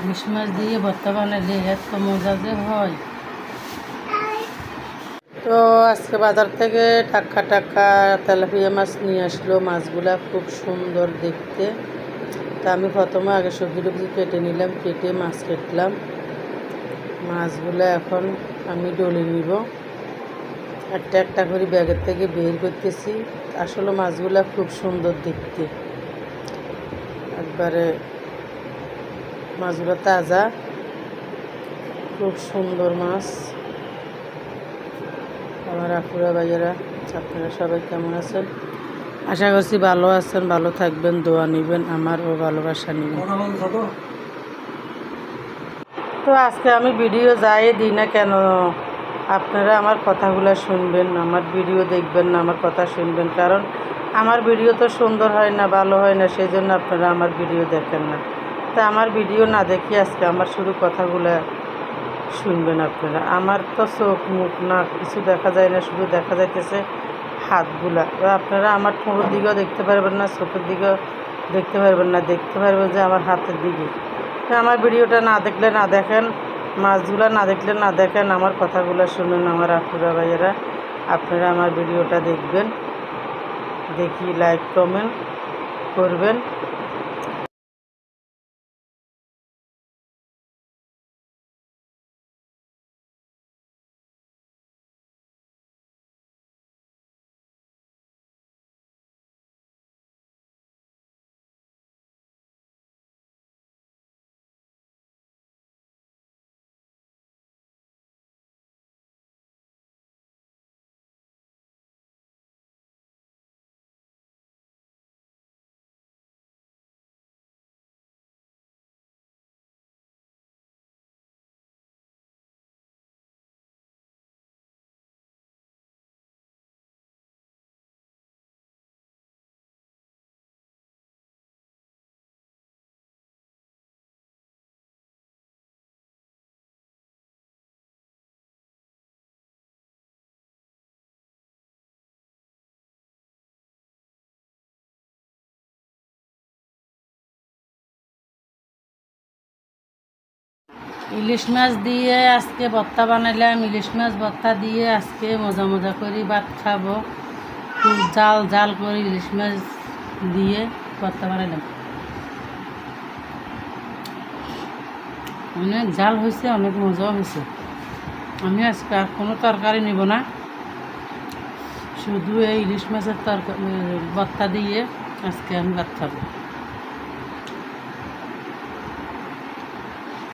ইলিশ মাছ দিয়ে ভর্তা বানালে এত মজা যে হয়। তো আজকে বাজার থেকে টাটকা টাটকা তেলাপিয়া মাছ নিয়ে আসলো। মাছগুলা খুব সুন্দর দেখতে। তা আমি প্রথমে আগে সবজি কেটে নিলাম, কেটে মাছ কাটলাম। মাছগুলো এখন আমি ডলে নিব। একটা একটা করে ব্যাগের থেকে বের করতেছি। আসলে মাছগুলা খুব সুন্দর দেখতে, একবারে মাছগুলো তাজা, খুব সুন্দর মাছ। আমার আপুরা ভাইয়েরা, আপনারা সবাই কেমন আছেন? আশা করছি ভালো আছেন, ভালো থাকবেন, দোয়া নেবেন আমারও ভালোবাসা নেবেন। তো আজকে আমি ভিডিও যাই দিই না কেন, আপনারা আমার কথাগুলো শুনবেন, আমার ভিডিও দেখবেন না, আমার কথা শুনবেন। কারণ আমার ভিডিও তো সুন্দর হয় না, ভালো হয় না, সেই জন্য আপনারা আমার ভিডিও দেখেন না। তা আমার ভিডিও না দেখি আজকে আমার শুধু কথাগুলো শুনবেন আপনারা। আমার তো চোখ মুখ না কিছু দেখা যায় না, শুধু দেখা যাইতেছে হাতগুলা। আপনারা আমার ঠোঁটের দিকেও দেখতে পারবেন না, চোখের দিকেও দেখতে পারবেন না, দেখতে পারবেন যে আমার হাতের দিকে। আমার ভিডিওটা না দেখলে না দেখেন, মাছগুলো না দেখলে না দেখেন, আমার কথাগুলো শুনুন আমার আপুরা ভাইয়েরা। আপনারা আমার ভিডিওটা দেখবেন, দেখি লাইক কমেন্ট করবেন। ইলিশ মাছ দিয়ে আজকে ভর্তা বানাইলাম। ইলিশ মাছ ভর্তা দিয়ে আজকে মজা মজা করে ভাত খাবো। খুব জাল জাল করে ইলিশ মাছ দিয়ে ভর্তা বানাইলাম। অনেক জাল হয়েছে, অনেক মজাও হয়েছে। আমি আজকে আর কোনো তরকারি নেব না, শুধু এই ইলিশ মাছের ভর্তা দিয়ে আজকে আমি ভাত খাবো।